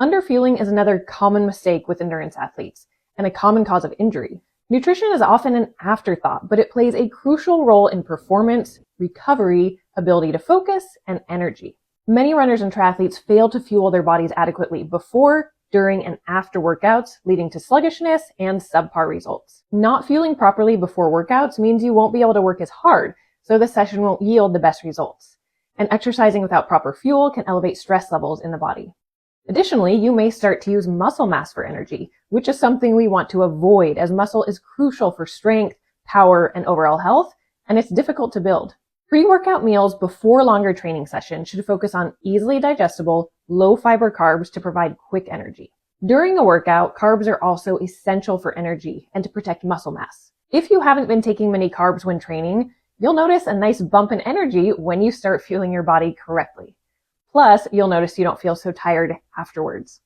Underfueling is another common mistake with endurance athletes and a common cause of injury. Nutrition is often an afterthought, but it plays a crucial role in performance, recovery, ability to focus, and energy. Many runners and triathletes fail to fuel their bodies adequately before, during, and after workouts, leading to sluggishness and subpar results. Not fueling properly before workouts means you won't be able to work as hard, so the session won't yield the best results. And exercising without proper fuel can elevate stress levels in the body. Additionally, you may start to use muscle mass for energy, which is something we want to avoid as muscle is crucial for strength, power, and overall health, and it's difficult to build. Pre-workout meals before longer training sessions should focus on easily digestible, low-fiber carbs to provide quick energy. During a workout, carbs are also essential for energy and to protect muscle mass. If you haven't been taking many carbs when training, you'll notice a nice bump in energy when you start fueling your body correctly. Plus, you'll notice you don't feel so tired afterwards.